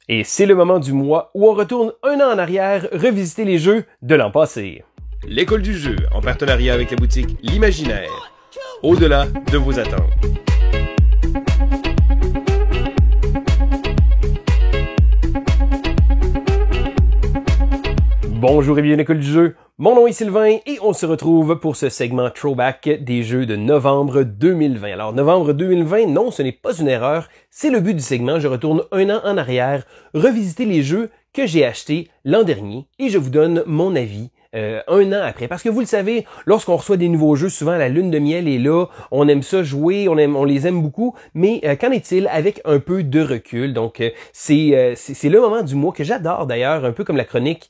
Et c'est le moment du mois où on retourne un an en arrière revisiter les jeux de l'an passé. L'école du jeu, en partenariat avec la boutique L'Imaginaire. Au-delà de vos attentes. Bonjour et bienvenue à l'école du jeu. Mon nom est Sylvain et on se retrouve pour ce segment Throwback des jeux de novembre 2020. Alors, novembre 2020, non, ce n'est pas une erreur, c'est le but du segment. Je retourne un an en arrière, revisiter les jeux que j'ai achetés l'an dernier et je vous donne mon avis un an après. Parce que vous le savez, lorsqu'on reçoit des nouveaux jeux, souvent la lune de miel est là, on aime ça jouer, on les aime beaucoup, mais qu'en est-il avec un peu de recul? Donc, c'est le moment du mois que j'adore d'ailleurs, un peu comme la chronique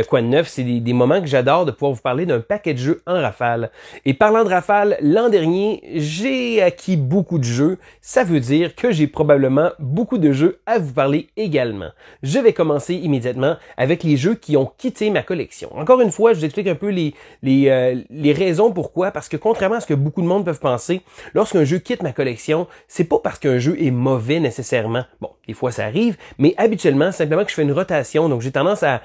Quoi de neuf, c'est des moments que j'adore de pouvoir vous parler d'un paquet de jeux en rafale. Et parlant de rafale, l'an dernier, j'ai acquis beaucoup de jeux, ça veut dire que j'ai probablement beaucoup de jeux à vous parler également. Je vais commencer immédiatement avec les jeux qui ont quitté ma collection. Encore une fois, je vous explique un peu les raisons pourquoi, parce que contrairement à ce que beaucoup de monde peuvent penser, lorsqu'un jeu quitte ma collection, c'est pas parce qu'un jeu est mauvais nécessairement. Bon, des fois ça arrive, mais habituellement, simplement que je fais une rotation, donc j'ai tendance à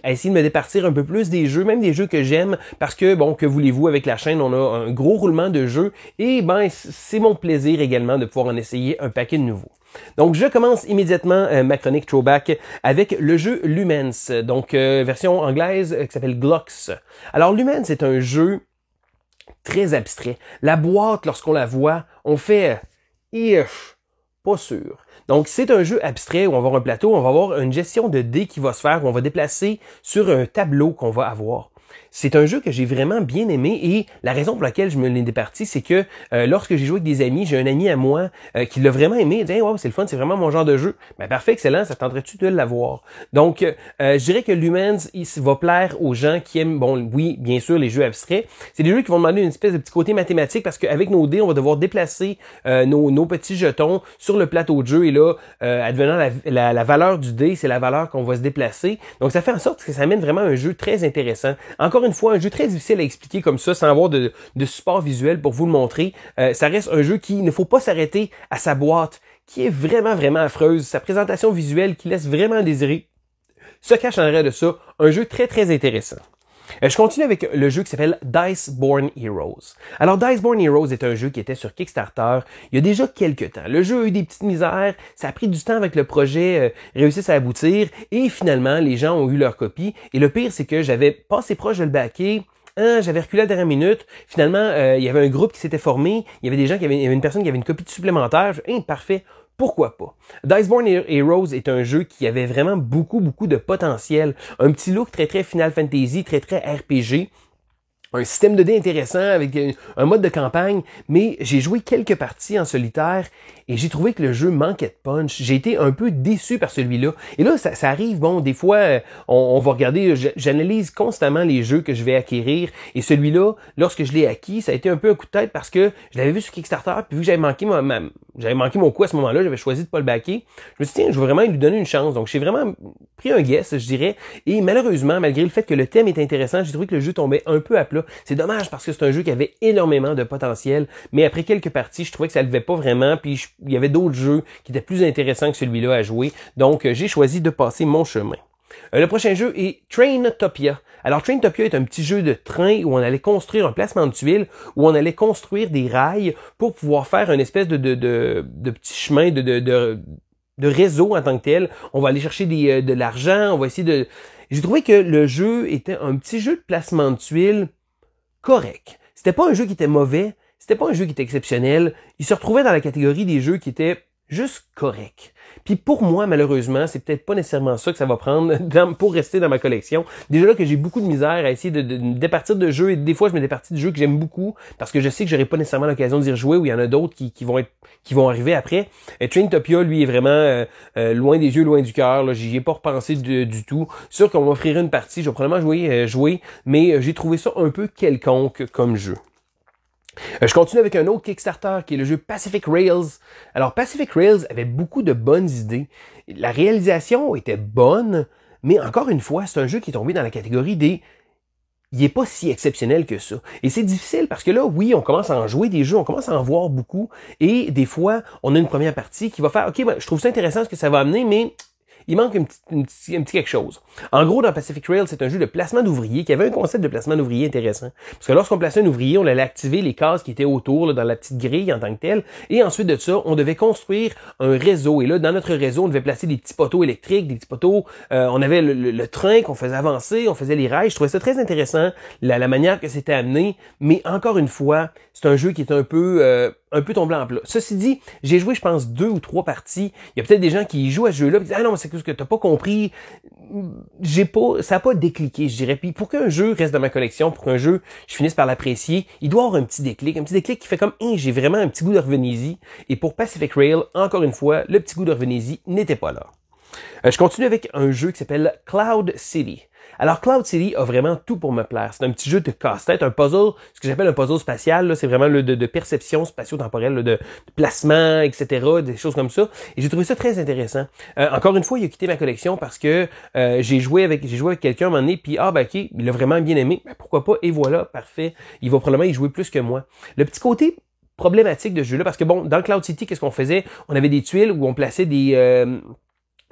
essayer de me départir un peu plus des jeux, même des jeux que j'aime, parce que, bon, que voulez-vous, avec la chaîne, on a un gros roulement de jeux, et ben, c'est mon plaisir également de pouvoir en essayer un paquet de nouveaux. Donc, je commence immédiatement ma chronique Throwback avec le jeu Lumens, donc version anglaise qui s'appelle Glocks. Alors, Lumens est un jeu très abstrait. La boîte, lorsqu'on la voit, on fait pas sûr. Donc, c'est un jeu abstrait où on va avoir un plateau, on va avoir une gestion de dés qui va se faire, où on va déplacer sur un tableau qu'on va avoir. C'est un jeu que j'ai vraiment bien aimé et la raison pour laquelle je me l'ai départi, c'est que lorsque j'ai joué avec des amis, j'ai un ami à moi qui l'a vraiment aimé, il dit hey, wow, c'est le fun, c'est vraiment mon genre de jeu. Ben parfait, excellent, ça tenterait-tu de l'avoir? Donc, je dirais que Lumens, il va plaire aux gens qui aiment, bon, oui, bien sûr, les jeux abstraits. C'est des jeux qui vont demander une espèce de petit côté mathématique parce qu'avec nos dés, on va devoir déplacer nos petits jetons sur le plateau de jeu et là, advenant la valeur du dé, c'est la valeur qu'on va se déplacer. Donc, ça fait en sorte que ça amène vraiment un jeu très intéressant. Encore une fois, un jeu très difficile à expliquer comme ça, sans avoir de support visuel pour vous le montrer. Ça reste un jeu qui ne faut pas s'arrêter à sa boîte, qui est vraiment, vraiment affreuse. Sa présentation visuelle qui laisse vraiment désirer. Se cache en arrière de ça, un jeu très, très intéressant. Je continue avec le jeu qui s'appelle Diceborn Heroes. Alors, Diceborn Heroes est un jeu qui était sur Kickstarter il y a déjà quelques temps. Le jeu a eu des petites misères, ça a pris du temps avec le projet réussisse à aboutir et finalement, les gens ont eu leur copie. Et le pire, c'est que j'avais passé proche de le backer. J'avais reculé à la dernière minute. Finalement, il y avait un groupe qui s'était formé. Il y avait des gens il y avait une personne qui avait une copie supplémentaire. Parfait. Pourquoi pas? Diceborn Heroes est un jeu qui avait vraiment beaucoup de potentiel. Un petit look très très Final Fantasy, très très RPG. Un système de dés intéressant avec un mode de campagne, mais j'ai joué quelques parties en solitaire et j'ai trouvé que le jeu manquait de punch. J'ai été un peu déçu par celui-là. Et là, ça arrive, bon, des fois, on va regarder, j'analyse constamment les jeux que je vais acquérir et celui-là, lorsque je l'ai acquis, ça a été un peu un coup de tête parce que je l'avais vu sur Kickstarter, puis vu que j'avais manqué mon coup à ce moment-là, j'avais choisi de pas le backer. Je me suis dit, tiens, je vais vraiment lui donner une chance. Donc, j'ai vraiment pris un guess, je dirais, et malheureusement, malgré le fait que le thème est intéressant, j'ai trouvé que le jeu tombait un peu à plat. C'est dommage parce que c'est un jeu qui avait énormément de potentiel, mais après quelques parties, je trouvais que ça levait pas vraiment, puis il y avait d'autres jeux qui étaient plus intéressants que celui-là à jouer, donc j'ai choisi de passer mon chemin. Le prochain jeu est Traintopia. Alors Traintopia est un petit jeu de train où on allait construire un placement de tuiles, où on allait construire des rails pour pouvoir faire une espèce de petit chemin de réseau en tant que tel. On va aller chercher de l'argent, on va essayer de... J'ai trouvé que le jeu était un petit jeu de placement de tuiles correct. C'était pas un jeu qui était mauvais, c'était pas un jeu qui était exceptionnel. Il se retrouvait dans la catégorie des jeux qui étaient juste corrects. Puis pour moi, malheureusement, c'est peut-être pas nécessairement ça que ça va prendre pour rester dans ma collection. Déjà là que j'ai beaucoup de misère à essayer de me départir de jeux et des fois je me départis de jeux que j'aime beaucoup parce que je sais que j'aurai pas nécessairement l'occasion d'y rejouer ou il y en a d'autres qui vont arriver après. Traintopia, lui, est vraiment loin des yeux, loin du cœur. J'y ai pas repensé du tout. Sûr qu'on m'offrirait une partie, je vais probablement jouer, mais j'ai trouvé ça un peu quelconque comme jeu. Je continue avec un autre Kickstarter qui est le jeu Pacific Rails. Alors Pacific Rails avait beaucoup de bonnes idées. La réalisation était bonne, mais encore une fois, c'est un jeu qui est tombé dans la catégorie des... Il est pas si exceptionnel que ça. Et c'est difficile parce que là, oui, on commence à en jouer des jeux, on commence à en voir beaucoup, et des fois, on a une première partie qui va faire, OK, ben, je trouve ça intéressant ce que ça va amener, mais il manque un petit quelque chose. En gros, dans Pacific Rail, c'est un jeu de placement d'ouvriers qui avait un concept de placement d'ouvriers intéressant. Parce que lorsqu'on plaçait un ouvrier, on allait activer les cases qui étaient autour, là, dans la petite grille en tant que telle. Et ensuite de ça, on devait construire un réseau. Et là, dans notre réseau, on devait placer des petits poteaux électriques, des petits poteaux. On avait le train qu'on faisait avancer, on faisait les rails. Je trouvais ça très intéressant, la manière que c'était amené. Mais encore une fois, c'est un jeu qui est un peu tombé en plat. Ceci dit, j'ai joué, je pense, 2 ou 3 parties. Il y a peut-être des gens qui jouent à ce jeu-là et disent « Ah non, c'est ce que t'as pas compris. » Ça a pas décliqué, je dirais. Puis pour qu'un jeu reste dans ma collection, pour qu'un jeu, je finisse par l'apprécier, il doit avoir un petit déclic qui fait comme « j'ai vraiment un petit goût de revenez-y. » Et pour Pacific Rail, encore une fois, le petit goût de revenez-y n'était pas là. Je continue avec un jeu qui s'appelle Cloud City. Alors, Cloud City a vraiment tout pour me plaire. C'est un petit jeu de casse-tête, un puzzle, ce que j'appelle un puzzle spatial. Là, c'est vraiment de perception spatio-temporelle, là, de placement, etc., des choses comme ça. Et j'ai trouvé ça très intéressant. Encore une fois, il a quitté ma collection parce que j'ai joué avec quelqu'un à un moment donné, puis ok, il l'a vraiment bien aimé. Ben, pourquoi pas? Et voilà, parfait. Il va probablement y jouer plus que moi. Le petit côté problématique de ce jeu-là, parce que bon, dans Cloud City, qu'est-ce qu'on faisait? On avait des tuiles où on plaçait des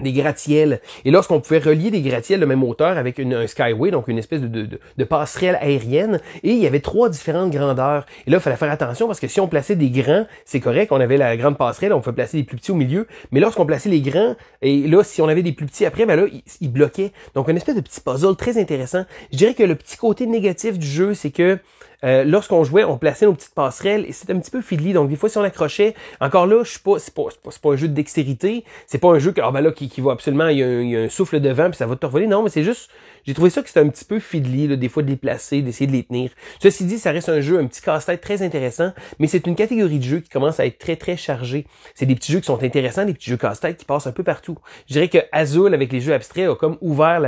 gratte-ciels. Et lorsqu'on pouvait relier des gratte-ciels de même hauteur avec un skyway, donc une espèce de passerelle aérienne, et il y avait 3 différentes grandeurs. Et là, il fallait faire attention parce que si on plaçait des grands, c'est correct, on avait la grande passerelle, on pouvait placer des plus petits au milieu, mais lorsqu'on plaçait les grands, et là, si on avait des plus petits après, ben là, ils bloquaient. Donc, une espèce de petit puzzle très intéressant. Je dirais que le petit côté négatif du jeu, c'est que lorsqu'on jouait, on plaçait nos petites passerelles et c'était un petit peu fiddly. Donc des fois, si on accrochait, encore là, c'est pas un jeu de dextérité. C'est pas un jeu qui va absolument, il y a un souffle de vent puis ça va te revoler. Non, mais c'est juste, j'ai trouvé ça que c'était un petit peu fiddly, là, des fois de les placer, d'essayer de les tenir. Ceci dit, ça reste un jeu, un petit casse-tête très intéressant, mais c'est une catégorie de jeux qui commence à être très très chargée. C'est des petits jeux qui sont intéressants, des petits jeux casse-tête qui passent un peu partout. Je dirais que Azul avec les jeux abstraits a comme ouvert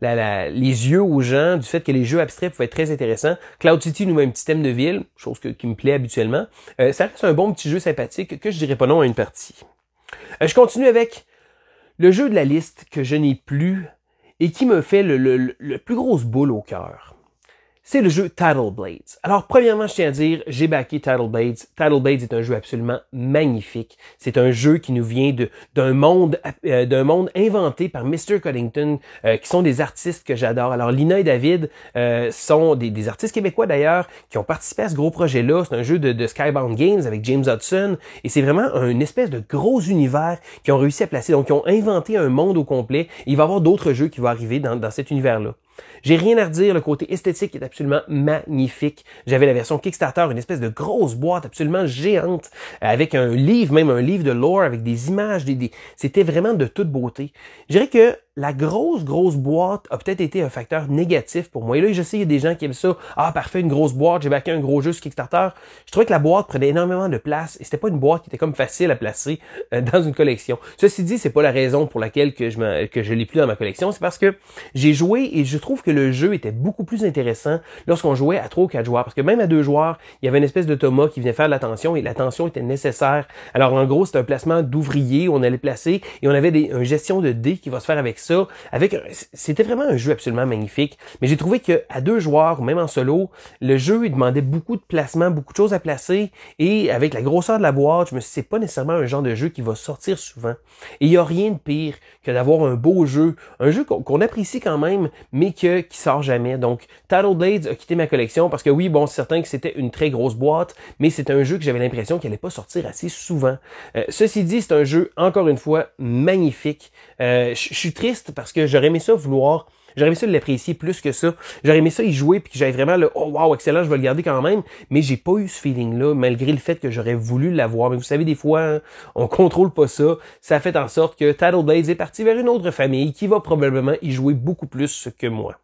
les yeux aux gens du fait que les jeux abstraits pouvaient être très intéressants. Cloud City nous met un petit thème de ville, chose qui me plaît habituellement. Ça reste un bon petit jeu sympathique que je dirais pas non à une partie. Je continue avec le jeu de la liste que je n'ai plus et qui me fait le plus grosse boule au cœur. C'est le jeu Tidal Blades. Alors, premièrement, je tiens à dire, j'ai backé Tidal Blades. Tidal Blades est un jeu absolument magnifique. C'est un jeu qui nous vient d'un monde inventé par Mr. Codington, qui sont des artistes que j'adore. Alors, Lina et David sont des artistes québécois d'ailleurs, qui ont participé à ce gros projet-là. C'est un jeu de Skybound Games avec James Hudson. Et c'est vraiment une espèce de gros univers qu'ils ont réussi à placer. Donc, ils ont inventé un monde au complet. Et il va y avoir d'autres jeux qui vont arriver dans cet univers-là. J'ai rien à redire, le côté esthétique est absolument magnifique. J'avais la version Kickstarter, une espèce de grosse boîte absolument géante, avec un livre de lore, avec des images, c'était vraiment de toute beauté. Je dirais que la grosse boîte a peut-être été un facteur négatif pour moi. Et là, je sais, il y a des gens qui aiment ça. Ah, parfait, une grosse boîte, j'ai backé un gros jeu sur Kickstarter. Je trouvais que la boîte prenait énormément de place et c'était pas une boîte qui était comme facile à placer dans une collection. Ceci dit, c'est pas la raison pour laquelle que je l'ai plus dans ma collection. C'est parce que j'ai joué et je trouve que le jeu était beaucoup plus intéressant lorsqu'on jouait à 3 ou 4 joueurs. Parce que même à 2 joueurs, il y avait une espèce de Thomas qui venait faire de l'attention et l'attention était nécessaire. Alors, en gros, c'était un placement d'ouvriers où on allait placer et on avait une gestion de dés qui va se faire avec ça. C'était vraiment un jeu absolument magnifique. Mais j'ai trouvé que à 2 joueurs ou même en solo, le jeu, il demandait beaucoup de placements, beaucoup de choses à placer. Et avec la grosseur de la boîte, je me suis dit, c'est pas nécessairement un genre de jeu qui va sortir souvent. Et il y a rien de pire que d'avoir un beau jeu. Un jeu qu'on apprécie quand même, mais qui sort jamais. Donc, Tidal Blades a quitté ma collection parce que oui, bon, c'est certain que c'était une très grosse boîte, mais c'est un jeu que j'avais l'impression qu'il allait pas sortir assez souvent. Ceci dit, c'est un jeu, encore une fois, magnifique. Je suis triste parce que j'aurais aimé ça l'apprécier plus que ça. J'aurais aimé ça y jouer puis que j'avais vraiment le oh wow, excellent, je vais le garder quand même, mais j'ai pas eu ce feeling-là malgré le fait que j'aurais voulu l'avoir. Mais vous savez, des fois, hein, on contrôle pas ça. Ça a fait en sorte que Tidal Blades est parti vers une autre famille qui va probablement y jouer beaucoup plus que moi.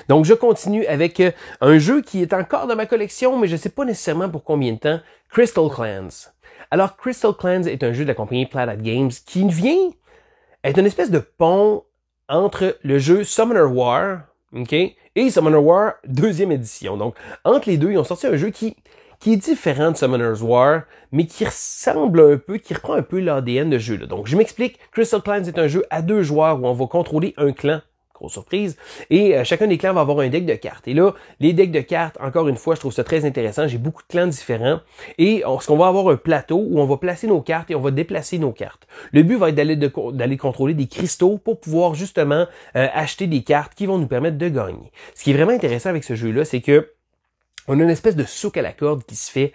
Donc, je continue avec un jeu qui est encore dans ma collection, mais je sais pas nécessairement pour combien de temps, Crystal Clans. Alors, Crystal Clans est un jeu de la compagnie Planet Games qui vient être une espèce de pont entre le jeu Summoner War, ok, et Summoner War 2e édition. Donc, entre les deux, ils ont sorti un jeu qui est différent de Summoner's War, mais qui ressemble un peu, qui reprend un peu l'ADN de jeu-là. Donc, je m'explique. Crystal Clans est un jeu à 2 joueurs où on va contrôler un clan grosse surprise. Et chacun des clans va avoir un deck de cartes. Et là, les decks de cartes, encore une fois, je trouve ça très intéressant. J'ai beaucoup de clans différents. Et ce qu'on va avoir un plateau où on va placer nos cartes et on va déplacer nos cartes. Le but va être d'aller contrôler des cristaux pour pouvoir justement acheter des cartes qui vont nous permettre de gagner. Ce qui est vraiment intéressant avec ce jeu-là, c'est que on a une espèce de souk à la corde qui se fait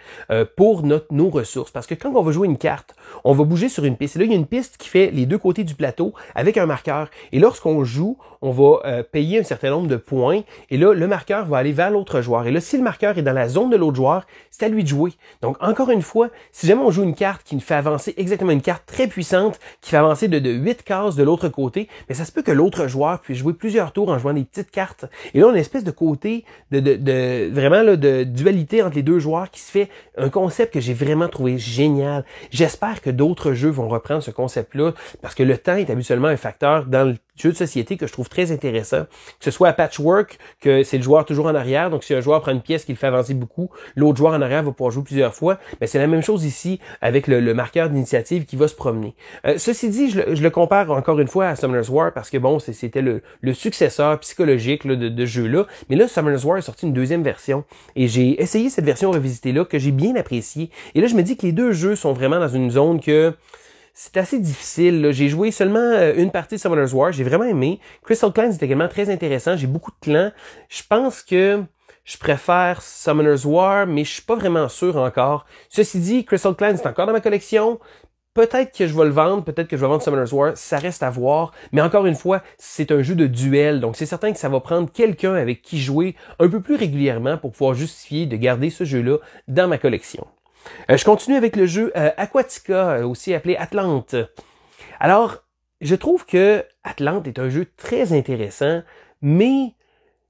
pour nos ressources. Parce que quand on va jouer une carte, on va bouger sur une piste. Et là, il y a une piste qui fait les deux côtés du plateau avec un marqueur. Et lorsqu'on joue, on va payer un certain nombre de points. Et là, le marqueur va aller vers l'autre joueur. Et là, si le marqueur est dans la zone de l'autre joueur, c'est à lui de jouer. Donc, encore une fois, si jamais on joue une carte qui nous fait avancer exactement une carte très puissante, qui fait avancer de 8 cases de l'autre côté, mais ça se peut que l'autre joueur puisse jouer plusieurs tours en jouant des petites cartes. Et là, on a une espèce de côté vraiment là, de dualité entre les deux joueurs qui se fait un concept que j'ai vraiment trouvé génial. J'espère que d'autres jeux vont reprendre ce concept-là parce que le temps est habituellement un facteur dans le jeu de société que je trouve très intéressant. Que ce soit à Patchwork, que c'est le joueur toujours en arrière, donc si un joueur prend une pièce qui le fait avancer beaucoup, l'autre joueur en arrière va pouvoir jouer plusieurs fois. Mais c'est la même chose ici avec le marqueur d'initiative qui va se promener. Ceci dit, je le compare encore une fois à Summoner's War parce que bon, c'était le successeur psychologique là, de ce jeu-là. Mais là, Summoner's War est sorti une deuxième version et j'ai essayé cette version revisitée-là que j'ai bien appréciée. Et là, je me dis que les deux jeux sont vraiment dans une zone que c'est assez difficile. Là. J'ai joué seulement une partie de Summoner's War. J'ai vraiment aimé. Crystal Clans est également très intéressant. J'ai beaucoup de clans. Je pense que je préfère Summoner's War, mais je suis pas vraiment sûr encore. Ceci dit, Crystal Clans est encore dans ma collection. Peut-être que je vais le vendre, peut-être que je vais vendre Summoner's War, ça reste à voir. Mais encore une fois, c'est un jeu de duel, donc c'est certain que ça va prendre quelqu'un avec qui jouer un peu plus régulièrement pour pouvoir justifier de garder ce jeu-là dans ma collection. Je continue avec le jeu Aquatica, aussi appelé Atlante. Alors, je trouve que Atlante est un jeu très intéressant, mais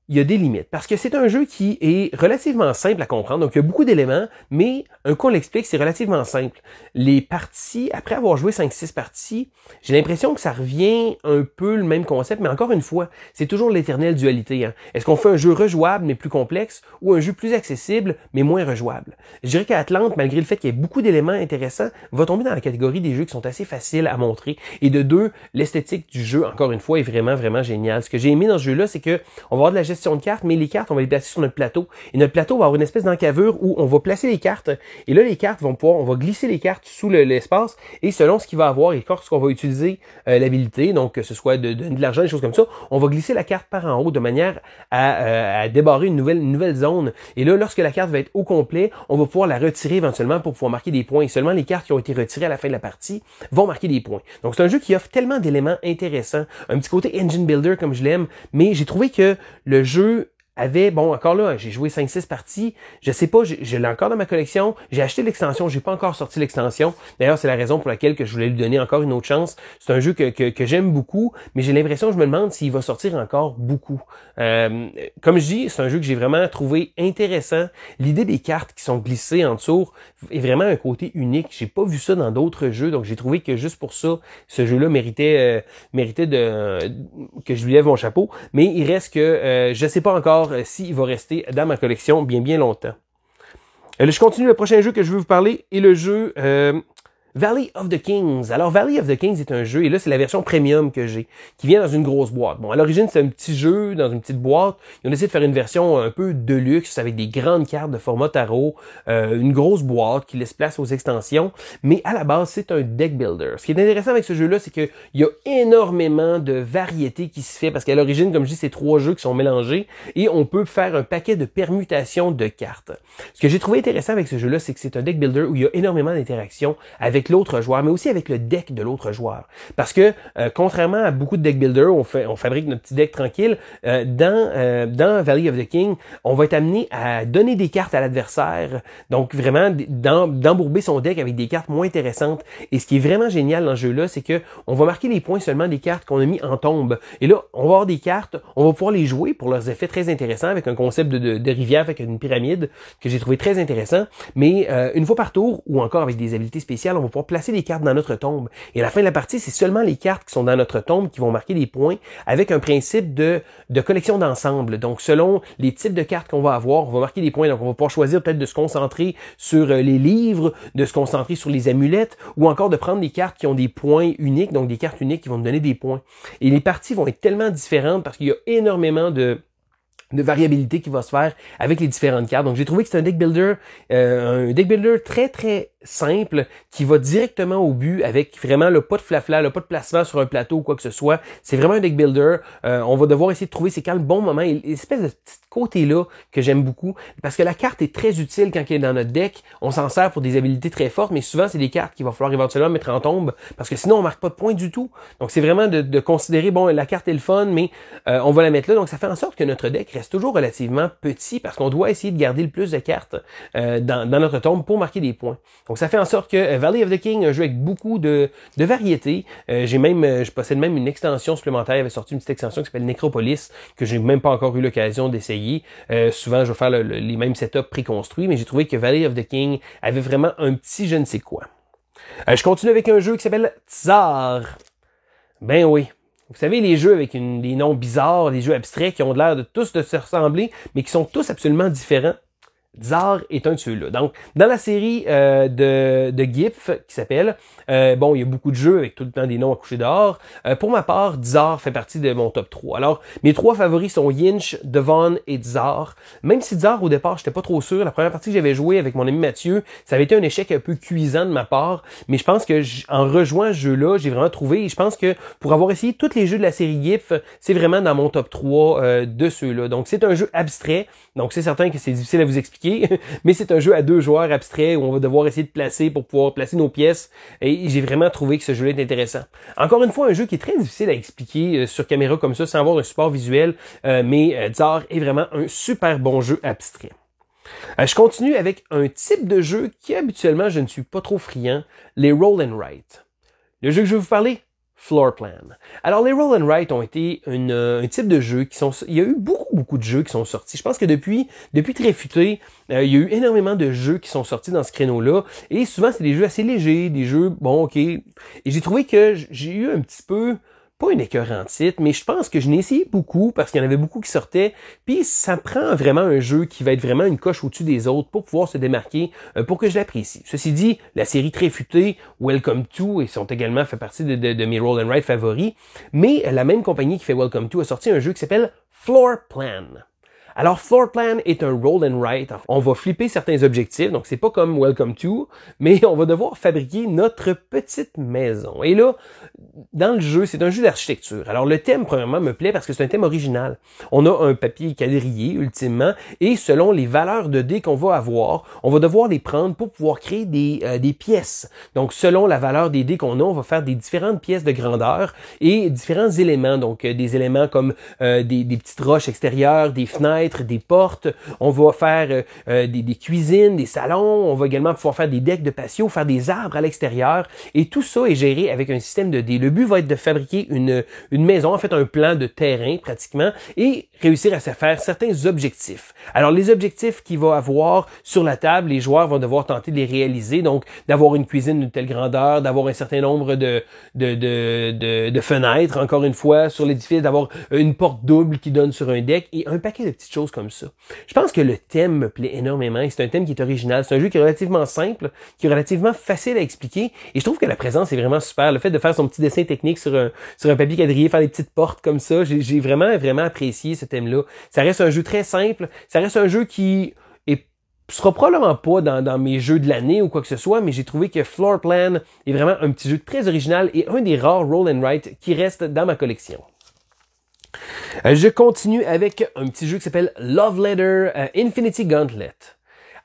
il y a des limites. Parce que c'est un jeu qui est relativement simple à comprendre. Donc, il y a beaucoup d'éléments, mais un coup on l'explique, c'est relativement simple. Les parties, après avoir joué 5-6 parties, j'ai l'impression que ça revient un peu le même concept, mais encore une fois, c'est toujours l'éternelle dualité. Hein. Est-ce qu'on fait un jeu rejouable, mais plus complexe, ou un jeu plus accessible, mais moins rejouable? Je dirais qu'Atlante, malgré le fait qu'il y ait beaucoup d'éléments intéressants, va tomber dans la catégorie des jeux qui sont assez faciles à montrer. Et de deux, l'esthétique du jeu, encore une fois, est vraiment, vraiment géniale. Ce que j'ai aimé dans ce jeu-là, c'est que on va avoir de la gestion de cartes, mais les cartes, on va les placer sur notre plateau. Et notre plateau va avoir une espèce d'encavure où on va placer les cartes. Et là, les cartes on va glisser les cartes sous l'espace. Et selon ce qu'il va avoir et lorsqu'on va utiliser l'habilité, donc que ce soit de l'argent, des choses comme ça, on va glisser la carte par en haut de manière à débarrer une nouvelle zone. Et là, lorsque la carte va être au complet, on va pouvoir la retirer éventuellement pour pouvoir marquer des points. Et seulement les cartes qui ont été retirées à la fin de la partie vont marquer des points. Donc, c'est un jeu qui offre tellement d'éléments intéressants. Un petit côté engine builder comme je l'aime, mais j'ai trouvé que le jeu encore là, j'ai joué 5-6 parties, je sais pas, je l'ai encore dans ma collection, j'ai acheté l'extension, j'ai pas encore sorti l'extension, d'ailleurs c'est la raison pour laquelle que je voulais lui donner encore une autre chance, c'est un jeu que j'aime beaucoup, mais j'ai l'impression, je me demande s'il va sortir encore beaucoup. Comme je dis, c'est un jeu que j'ai vraiment trouvé intéressant, l'idée des cartes qui sont glissées en dessous est vraiment un côté unique, j'ai pas vu ça dans d'autres jeux, donc j'ai trouvé que juste pour ça, ce jeu-là méritait que je lui lève mon chapeau, mais il reste que je sais pas encore s'il va rester dans ma collection bien longtemps. Je continue, le prochain jeu que je veux vous parler est le jeu Valley of the Kings. Alors, Valley of the Kings est un jeu, et là, c'est la version premium que j'ai, qui vient dans une grosse boîte. Bon, à l'origine, c'est un petit jeu dans une petite boîte. Ils ont décidé de faire une version un peu de luxe, avec des grandes cartes de format tarot, une grosse boîte qui laisse place aux extensions. Mais à la base, c'est un deck builder. Ce qui est intéressant avec ce jeu-là, c'est qu'il y a énormément de variétés qui se fait, parce qu'à l'origine, comme je dis, c'est 3 jeux qui sont mélangés, et on peut faire un paquet de permutations de cartes. Ce que j'ai trouvé intéressant avec ce jeu-là, c'est que c'est un deck builder où il y a énormément d'interactions avec l'autre joueur, mais aussi avec le deck de l'autre joueur. Parce que, contrairement à beaucoup de deck builders, on fabrique notre petit deck tranquille, dans Valley of the King, on va être amené à donner des cartes à l'adversaire, donc vraiment d'embourber son deck avec des cartes moins intéressantes. Et ce qui est vraiment génial dans ce jeu-là, c'est que on va marquer les points seulement des cartes qu'on a mis en tombe. Et là, on va avoir des cartes, on va pouvoir les jouer pour leurs effets très intéressants, avec un concept de rivière avec une pyramide que j'ai trouvé très intéressant. Mais une fois par tour, ou encore avec des habilités spéciales, on va pouvoir placer des cartes dans notre tombe. Et à la fin de la partie, c'est seulement les cartes qui sont dans notre tombe qui vont marquer des points avec un principe de collection d'ensemble. Donc, selon les types de cartes qu'on va avoir, on va marquer des points. Donc, on va pouvoir choisir peut-être de se concentrer sur les livres, de se concentrer sur les amulettes, ou encore de prendre des cartes qui ont des points uniques, donc des cartes uniques qui vont nous donner des points. Et les parties vont être tellement différentes parce qu'il y a énormément de variabilité qui va se faire avec les différentes cartes. Donc, j'ai trouvé que c'est un deck builder très, très simple qui va directement au but avec vraiment le pas de flafla, le pas de placement sur un plateau ou quoi que ce soit. C'est vraiment un deck builder. On va devoir essayer de trouver c'est quand le bon moment et l'espèce de petit côté-là que j'aime beaucoup parce que la carte est très utile quand elle est dans notre deck. On s'en sert pour des habilités très fortes, mais souvent, c'est des cartes qu'il va falloir éventuellement mettre en tombe parce que sinon, on marque pas de points du tout. Donc, c'est vraiment de considérer, bon, la carte est le fun, mais on va la mettre là. Donc, ça fait en sorte que notre deck reste toujours relativement petit parce qu'on doit essayer de garder le plus de cartes dans notre tombe pour marquer des points. Donc, ça fait en sorte que Valley of the King, un jeu avec beaucoup de variété. Je possède même une extension supplémentaire. Il avait sorti une petite extension qui s'appelle Necropolis, que j'ai même pas encore eu l'occasion d'essayer. Souvent, je vais faire les mêmes setups préconstruits, mais j'ai trouvé que Valley of the King avait vraiment un petit je ne sais quoi. Je continue avec un jeu qui s'appelle Tsar. Ben oui. Vous savez, les jeux avec des noms bizarres, des jeux abstraits qui ont l'air de tous de se ressembler, mais qui sont tous absolument différents. Tsar est un de ceux-là. Donc, dans la série de GIF qui s'appelle, il y a beaucoup de jeux avec tout le temps des noms à coucher dehors. Pour ma part, Tsar fait partie de mon top 3. Alors, mes 3 favoris sont Yinch, Devon et Tsar. Même si Tsar, au départ, j'étais pas trop sûr. La première partie que j'avais joué avec mon ami Mathieu, ça avait été un échec un peu cuisant de ma part. Mais je pense que en rejoignant ce jeu-là, j'ai vraiment trouvé. Et je pense que pour avoir essayé tous les jeux de la série GIF, c'est vraiment dans mon top 3 de ceux-là. Donc, c'est un jeu abstrait. Donc, c'est certain que c'est difficile à vous expliquer. Mais c'est un jeu à 2 joueurs abstrait où on va devoir essayer de placer pour pouvoir placer nos pièces. Et j'ai vraiment trouvé que ce jeu-là est intéressant. Encore une fois, un jeu qui est très difficile à expliquer sur caméra comme ça, sans avoir un support visuel. Mais Tsar est vraiment un super bon jeu abstrait. Je continue avec un type de jeu qui habituellement je ne suis pas trop friand, les Roll and Write. Le jeu que je vais vous parler, Floor Plan. Alors, les Roll and Write ont été un type de jeu il y a eu beaucoup de jeux qui sont sortis. Je pense que depuis Tréfuté, il y a eu énormément de jeux qui sont sortis dans ce créneau-là. Et souvent, c'est des jeux assez légers, des jeux, bon, ok. Et j'ai trouvé que j'ai eu un petit peu, pas une écœurantite, mais je pense que je n'ai essayé beaucoup parce qu'il y en avait beaucoup qui sortaient. Puis ça prend vraiment un jeu qui va être vraiment une coche au-dessus des autres pour pouvoir se démarquer, pour que je l'apprécie. Ceci dit, la série Tréfutée, Welcome To, ils sont également fait partie de mes Roll and Write favoris. Mais la même compagnie qui fait Welcome To a sorti un jeu qui s'appelle Floor Plan. Alors, Floor Plan est un roll and write. On va flipper certains objectifs, donc c'est pas comme Welcome To, mais on va devoir fabriquer notre petite maison. Et là, dans le jeu, c'est un jeu d'architecture. Alors, le thème, premièrement, me plaît parce que c'est un thème original. On a un papier quadrillé, ultimement, et selon les valeurs de dés qu'on va avoir, on va devoir les prendre pour pouvoir créer des pièces. Donc, selon la valeur des dés qu'on a, on va faire des différentes pièces de grandeur et différents éléments. Donc, des éléments comme des petites roches extérieures, des fenêtres, des portes, on va faire des cuisines, des salons, on va également pouvoir faire des decks de patio, faire des arbres à l'extérieur, et tout ça est géré avec un système de dés. Le but va être de fabriquer une maison, en fait un plan de terrain pratiquement, et réussir à se faire certains objectifs. Alors les objectifs qu'il va avoir sur la table, les joueurs vont devoir tenter de les réaliser, donc d'avoir une cuisine d'une telle grandeur, d'avoir un certain nombre de fenêtres, encore une fois, sur l'édifice, d'avoir une porte double qui donne sur un deck, et un paquet de petites choses comme ça. Je pense que le thème me plaît énormément et c'est un thème qui est original. C'est un jeu qui est relativement simple, qui est relativement facile à expliquer et je trouve que la présence est vraiment super. Le fait de faire son petit dessin technique sur un papier quadrillé, faire des petites portes comme ça, j'ai vraiment apprécié ce thème-là. Ça reste un jeu très simple, ça reste un jeu qui sera probablement pas dans mes jeux de l'année ou quoi que ce soit, mais j'ai trouvé que Floor Plan est vraiment un petit jeu très original et un des rares roll and write qui reste dans ma collection. Je continue avec un petit jeu qui s'appelle Love Letter Infinity Gauntlet.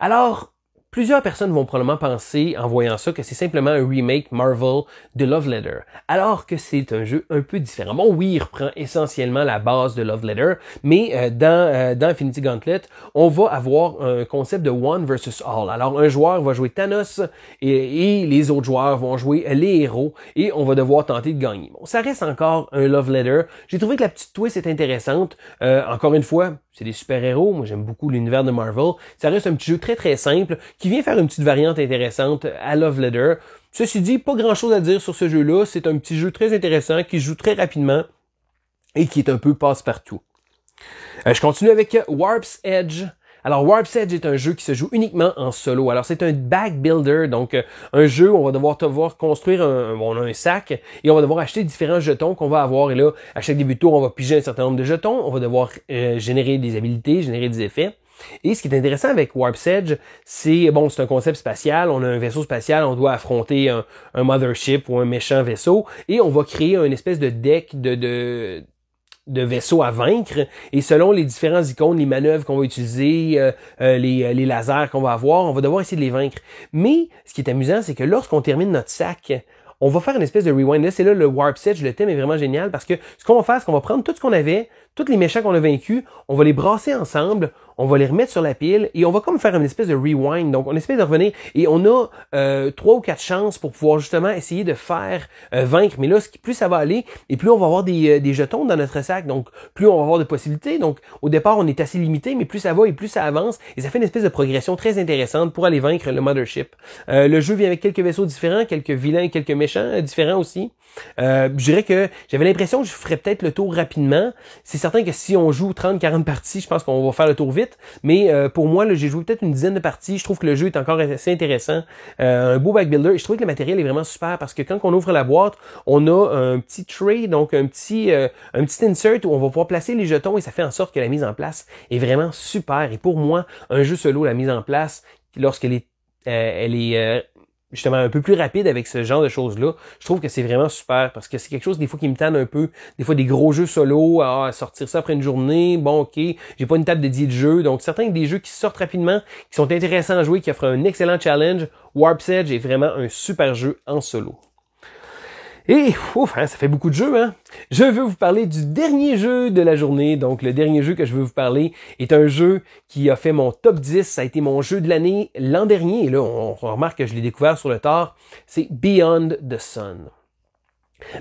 Alors, plusieurs personnes vont probablement penser, en voyant ça, que c'est simplement un remake Marvel de Love Letter, alors que c'est un jeu un peu différent. Bon, oui, il reprend essentiellement la base de Love Letter, mais dans Infinity Gauntlet, on va avoir un concept de one versus all. Alors, un joueur va jouer Thanos et les autres joueurs vont jouer les héros et on va devoir tenter de gagner. Bon, ça reste encore un Love Letter. J'ai trouvé que la petite twist est intéressante. Encore une fois, c'est des super-héros. Moi, j'aime beaucoup l'univers de Marvel. Ça reste un petit jeu très, très simple qui vient faire une petite variante intéressante à Love Letter. Ceci dit, pas grand-chose à dire sur ce jeu-là. C'est un petit jeu très intéressant qui se joue très rapidement et qui est un peu passe-partout. Je continue avec Warp's Edge. Alors, Warp's Edge est un jeu qui se joue uniquement en solo. Alors, c'est un back builder, donc un jeu où on va devoir construire on a un sac et on va devoir acheter différents jetons qu'on va avoir. Et là, à chaque début de tour, on va piger un certain nombre de jetons. On va devoir générer des habilités, générer des effets. Et ce qui est intéressant avec Warp's Edge, c'est un concept spatial. On a un vaisseau spatial, on doit affronter un mothership ou un méchant vaisseau et on va créer une espèce de deck de vaisseaux à vaincre, et selon les différents icônes, les manœuvres qu'on va utiliser, les lasers qu'on va avoir, on va devoir essayer de les vaincre. Mais ce qui est amusant, c'est que lorsqu'on termine notre sac, on va faire une espèce de rewind. Là, c'est là le Warp's Edge, le thème est vraiment génial parce que ce qu'on va faire, c'est qu'on va prendre tout ce qu'on avait, tous les méchants qu'on a vaincus, on va les brasser ensemble, on va les remettre sur la pile et on va comme faire une espèce de rewind. Donc, on essaie de revenir et on a 3 ou 4 chances pour pouvoir justement essayer de faire vaincre. Mais là, plus ça va aller et plus on va avoir des jetons dans notre sac. Donc, plus on va avoir de possibilités. Donc, au départ, on est assez limité, mais plus ça va et plus ça avance. Et ça fait une espèce de progression très intéressante pour aller vaincre le Mothership. Le jeu vient avec quelques vaisseaux différents, quelques vilains et quelques méchants différents aussi. Je dirais que j'avais l'impression que je ferais peut-être le tour rapidement. C'est certain que si on joue 30-40 parties, je pense qu'on va faire le tour vite. Mais pour moi, là, j'ai joué peut-être une dizaine de parties. Je trouve que le jeu est encore assez intéressant. Un beau backbuilder. Et je trouve que le matériel est vraiment super parce que quand on ouvre la boîte, on a un petit tray, donc un petit insert où on va pouvoir placer les jetons et ça fait en sorte que la mise en place est vraiment super. Et pour moi, un jeu solo, la mise en place, lorsqu'elle est justement un peu plus rapide avec ce genre de choses-là, je trouve que c'est vraiment super parce que c'est quelque chose des fois qui me tanne un peu, des fois des gros jeux solo, sortir ça après une journée, bon ok, j'ai pas une table dédiée de jeux, donc certains des jeux qui sortent rapidement, qui sont intéressants à jouer, qui offrent un excellent challenge, Warp's Edge est vraiment un super jeu en solo. Et, ça fait beaucoup de jeux, hein? Je veux vous parler du dernier jeu de la journée. Donc, le dernier jeu que je veux vous parler est un jeu qui a fait mon top 10. Ça a été mon jeu de l'année l'an dernier. Et là, on remarque que je l'ai découvert sur le tard. C'est Beyond the Sun.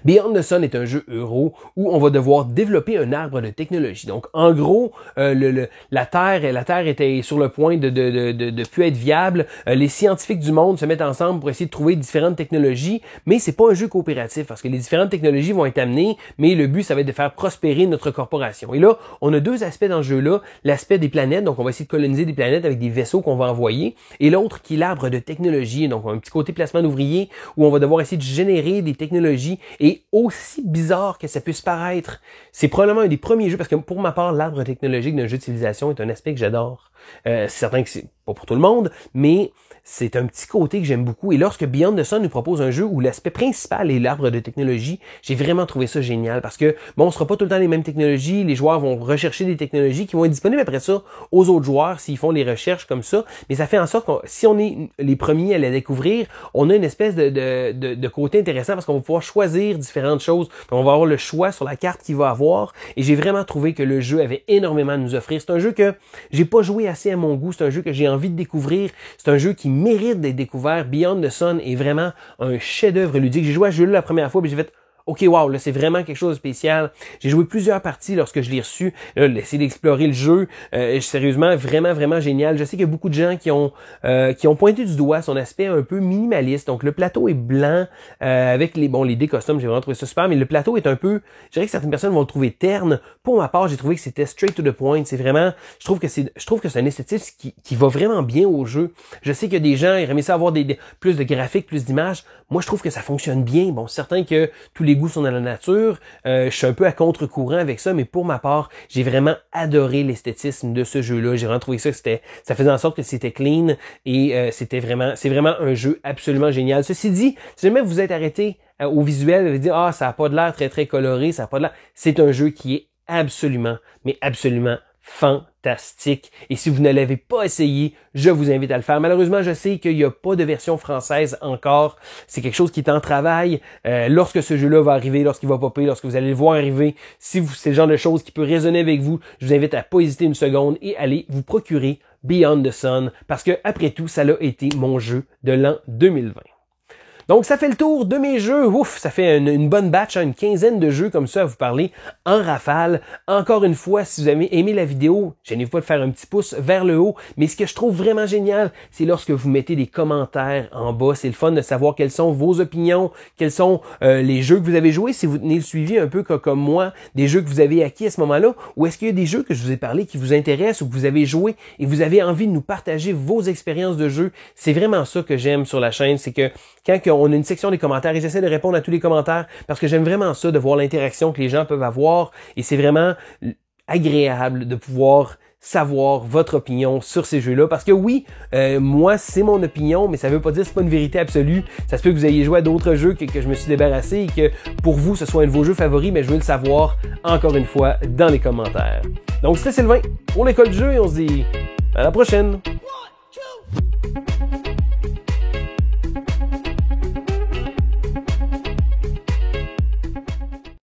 Beyond the Sun est un jeu euro où on va devoir développer un arbre de technologie. Donc, en gros, la Terre était sur le point de plus être viable. Les scientifiques du monde se mettent ensemble pour essayer de trouver différentes technologies, mais c'est pas un jeu coopératif parce que les différentes technologies vont être amenées, mais le but, ça va être de faire prospérer notre corporation. Et là, on a deux aspects dans ce jeu-là. L'aspect des planètes, donc on va essayer de coloniser des planètes avec des vaisseaux qu'on va envoyer, et l'autre qui est l'arbre de technologie, donc un petit côté placement d'ouvriers où on va devoir essayer de générer des technologies. Et aussi bizarre que ça puisse paraître, c'est probablement un des premiers jeux, parce que pour ma part, l'arbre technologique d'un jeu de civilisation est un aspect que j'adore. C'est certain que c'est pas pour tout le monde, mais c'est un petit côté que j'aime beaucoup. Et lorsque Beyond the Sun nous propose un jeu où l'aspect principal est l'arbre de technologie, j'ai vraiment trouvé ça génial parce que, on sera pas tout le temps les mêmes technologies, les joueurs vont rechercher des technologies qui vont être disponibles après ça aux autres joueurs s'ils font les recherches comme ça, mais ça fait en sorte que si on est les premiers à la découvrir, on a une espèce de côté intéressant parce qu'on va pouvoir choisir différentes choses. Donc, on va avoir le choix sur la carte qu'il va avoir et j'ai vraiment trouvé que le jeu avait énormément à nous offrir. C'est un jeu que j'ai pas joué assez à mon goût, c'est un jeu que j'ai envie de découvrir, c'est un jeu qui mérite d'être découvert. Beyond the Sun est vraiment un chef-d'œuvre ludique. J'ai joué à ce jeu-là la première fois, puis j'ai fait OK, wow, là, c'est vraiment quelque chose de spécial. J'ai joué plusieurs parties lorsque je l'ai reçu. Là, essayer d'explorer le jeu. Sérieusement, vraiment, vraiment génial. Je sais qu'il y a beaucoup de gens qui ont pointé du doigt son aspect un peu minimaliste. Donc, le plateau est blanc, avec les dés custom. J'ai vraiment trouvé ça super, mais le plateau est un peu, je dirais que certaines personnes vont le trouver terne. Pour ma part, j'ai trouvé que c'était straight to the point. C'est vraiment, je trouve que c'est un esthétisme qui va vraiment bien au jeu. Je sais qu'il y a des gens, ils aimeraient ça avoir plus de graphiques, plus d'images. Moi, je trouve que ça fonctionne bien. Bon, c'est certain que tous les goûts sont dans la nature. Je suis un peu à contre-courant avec ça, mais pour ma part, j'ai vraiment adoré l'esthétisme de ce jeu-là. J'ai vraiment trouvé ça ça faisait en sorte que c'était clean et c'est vraiment un jeu absolument génial. Ceci dit, si jamais vous êtes arrêté au visuel, vous dire ça a pas de l'air très très coloré, ça a pas de l'air. C'est un jeu qui est absolument, mais absolument fantastique. Et si vous ne l'avez pas essayé, je vous invite à le faire. Malheureusement, je sais qu'il n'y a pas de version française encore. C'est quelque chose qui est en travail. Lorsque ce jeu-là va arriver, lorsqu'il va popper, lorsque vous allez le voir arriver, si c'est le genre de choses qui peut résonner avec vous, je vous invite à pas hésiter une seconde et aller vous procurer Beyond the Sun parce que, après tout, ça a été mon jeu de l'an 2020. Donc, ça fait le tour de mes jeux. Ouf, ça fait une bonne batch, une quinzaine de jeux comme ça à vous parler en rafale. Encore une fois, si vous avez aimé la vidéo, gênez-vous pas de faire un petit pouce vers le haut. Mais ce que je trouve vraiment génial, c'est lorsque vous mettez des commentaires en bas. C'est le fun de savoir quelles sont vos opinions, quels sont les jeux que vous avez joués, si vous tenez le suivi un peu comme moi, des jeux que vous avez acquis à ce moment-là, ou est-ce qu'il y a des jeux que je vous ai parlé qui vous intéressent ou que vous avez joué et vous avez envie de nous partager vos expériences de jeu. C'est vraiment ça que j'aime sur la chaîne, c'est que quand on a une section des commentaires, et j'essaie de répondre à tous les commentaires parce que j'aime vraiment ça, de voir l'interaction que les gens peuvent avoir, et c'est vraiment agréable de pouvoir savoir votre opinion sur ces jeux-là, parce que oui, moi c'est mon opinion, mais ça veut pas dire que c'est pas une vérité absolue. Ça se peut que vous ayez joué à d'autres jeux que je me suis débarrassé et que pour vous ce soit un de vos jeux favoris, mais je veux le savoir encore une fois dans les commentaires. Donc c'était Sylvain pour l'école du jeu et on se dit à la prochaine.